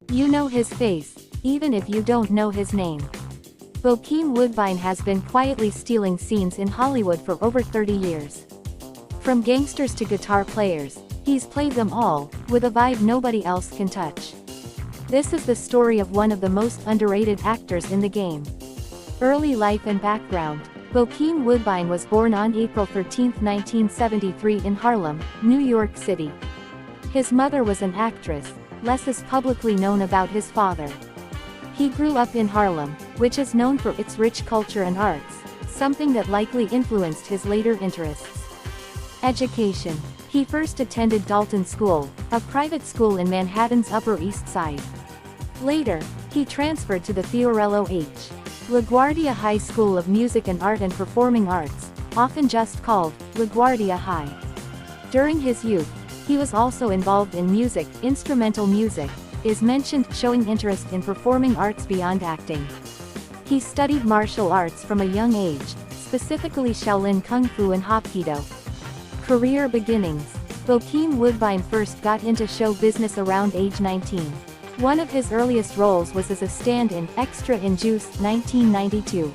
You know his face, even if you don't know his name. Bokeem Woodbine has been quietly stealing scenes in Hollywood for over 30 years. From gangsters to guitar players, he's played them all, with a vibe nobody else can touch. This is the story of one of the most underrated actors in the game. Early life and background. Bokeem Woodbine was born on April 13, 1973 in Harlem, New York City. His mother was an actress. Less is publicly known about his father. He grew up in Harlem, which is known for its rich culture and arts, something that likely influenced his later interests. Education. He first attended Dalton School, a private school in Manhattan's Upper East Side. Later, he transferred to the Fiorello H. LaGuardia High School of Music and Art and Performing Arts, often just called LaGuardia High. During his youth, he was also involved in music. Instrumental music is mentioned, showing interest in performing arts beyond acting. He studied martial arts from a young age, specifically Shaolin Kung Fu and Hapkido. Career beginnings. Bokeem Woodbine first got into show business around age 19. One of his earliest roles was as a stand-in extra in Juice, 1992.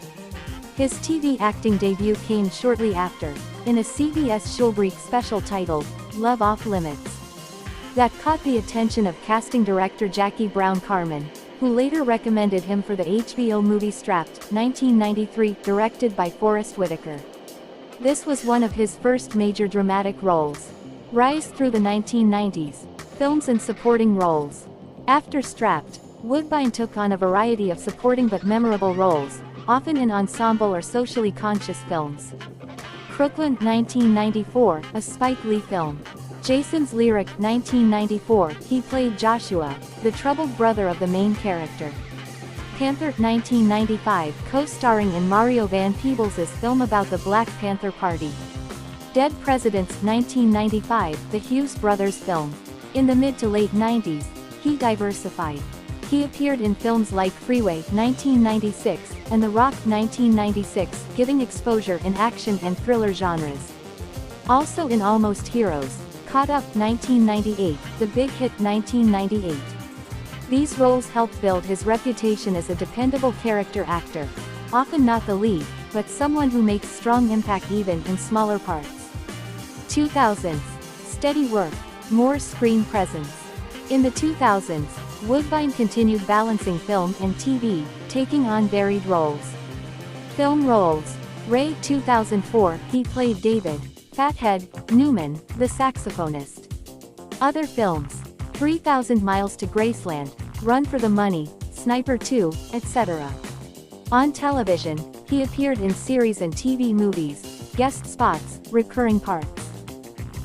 His TV acting debut came shortly after, in a CBS Schulbreak special titled, Love Off Limits. That caught the attention of casting director Jackie Brown Carmen, who later recommended him for the HBO movie Strapped, 1993, directed by Forest Whitaker. This was one of his first major dramatic roles. Rise through the 1990s. Films and supporting roles. After Strapped, Woodbine took on a variety of supporting but memorable roles, often in ensemble or socially conscious films. Crooklyn, 1994, a Spike Lee film. Jason's Lyric, 1994, he played Joshua, the troubled brother of the main character. Panther, 1995, co-starring in Mario Van Peebles' film about the Black Panther Party. Dead Presidents, 1995, the Hughes brothers film. In the mid to late 90s, he diversified. He appeared in films like Freeway, 1996, and The Rock, 1996, giving exposure in action and thriller genres. Also in Almost Heroes, Caught Up, 1998, The Big Hit, 1998. These roles helped build his reputation as a dependable character actor, often not the lead, but someone who makes strong impact even in smaller parts. 2000s. Steady work, more screen presence. In the 2000s, Woodbine continued balancing film and TV, taking on varied roles. Film roles. Ray, 2004, he played David, Fathead, Newman, the saxophonist. Other films. 3,000 Miles to Graceland, Run for the Money, Sniper 2, etc. On television, he appeared in series and TV movies, guest spots, recurring parts.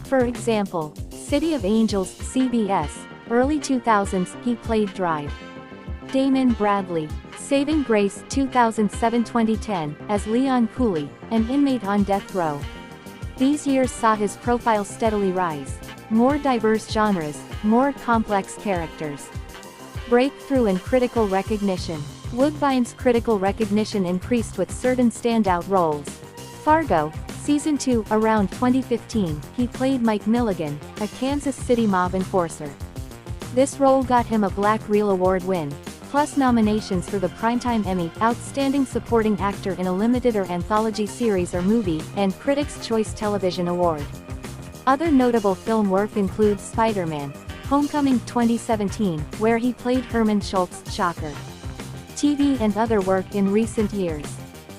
For example, City of Angels, CBS, early 2000s, he played Drive. Damon Bradley, Saving Grace, 2007-2010, as Leon Cooley, an inmate on death row. These years saw his profile steadily rise. More diverse genres, more complex characters. Breakthrough and critical recognition. Woodbine's critical recognition increased with certain standout roles. Fargo, Season 2, around 2015, he played Mike Milligan, a Kansas City mob enforcer. This role got him a Black Reel Award win, plus nominations for the Primetime Emmy, Outstanding Supporting Actor in a Limited or Anthology Series or Movie, and Critics' Choice Television Award. Other notable film work includes Spider-Man: Homecoming 2017, where he played Herman Schultz, Shocker. TV and other work in recent years.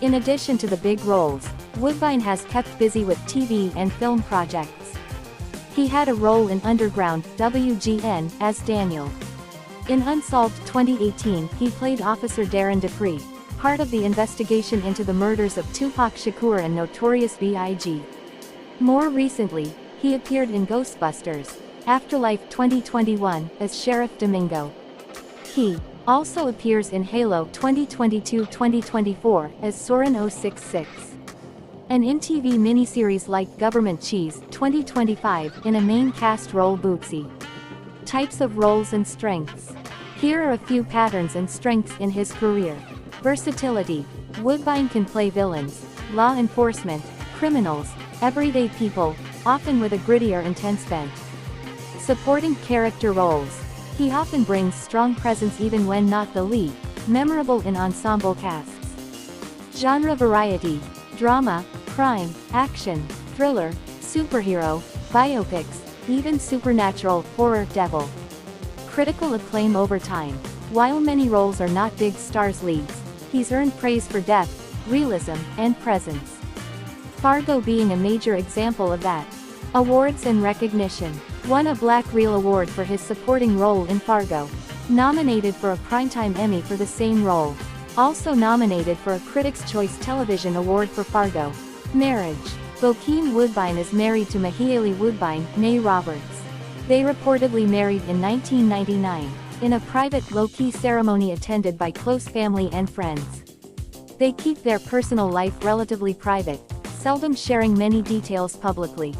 In addition to the big roles, Woodbine has kept busy with TV and film projects. He had a role in Underground, WGN, as Daniel. In Unsolved 2018, he played Officer Darren Dupree, part of the investigation into the murders of Tupac Shakur and Notorious B.I.G. More recently, he appeared in Ghostbusters: Afterlife 2021, as Sheriff Domingo. He also appears in Halo 2022-2024, as Soren 066. And in TV miniseries like Government Cheese, 2025, in a main cast role Bootsy. Types of roles and strengths. Here are a few patterns and strengths in his career. Versatility. Woodbine can play villains, law enforcement, criminals, everyday people, often with a grittier intense bent. Supporting character roles. He often brings strong presence even when not the lead, memorable in ensemble casts. Genre variety: drama, crime, action, thriller, superhero, biopics, even supernatural, horror, devil. Critical acclaim over time. While many roles are not big stars' leads, he's earned praise for depth, realism, and presence. Fargo being a major example of that. Awards and recognition. Won a Black Reel Award for his supporting role in Fargo. Nominated for a Primetime Emmy for the same role. Also nominated for a Critics' Choice Television Award for Fargo. Marriage. Bokeem Woodbine is married to Mahiele Woodbine, née Roberts. They reportedly married in 1999, in a private, low-key ceremony attended by close family and friends. They keep their personal life relatively private, seldom sharing many details publicly.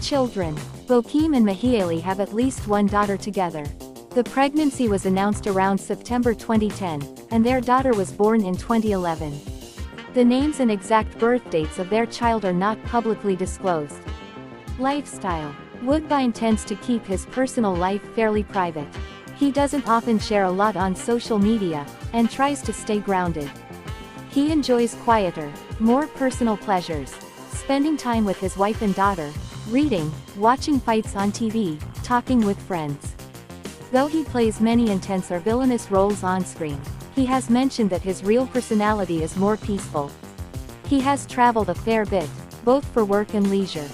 Children. Bokeem and Mahiele have at least one daughter together. The pregnancy was announced around September 2010, and their daughter was born in 2011. The names and exact birth dates of their child are not publicly disclosed. Lifestyle. Woodbine tends to keep his personal life fairly private. He doesn't often share a lot on social media, and tries to stay grounded. He enjoys quieter, more personal pleasures, spending time with his wife and daughter, reading, watching fights on TV, talking with friends. Though he plays many intense or villainous roles on-screen, he has mentioned that his real personality is more peaceful. He has traveled a fair bit, both for work and leisure.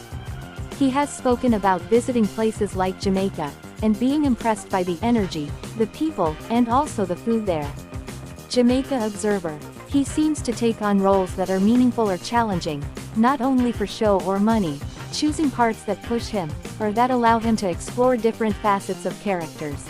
He has spoken about visiting places like Jamaica, and being impressed by the energy, the people, and also the food there. Jamaica Observer. He seems to take on roles that are meaningful or challenging, not only for show or money, choosing parts that push him, or that allow him to explore different facets of characters.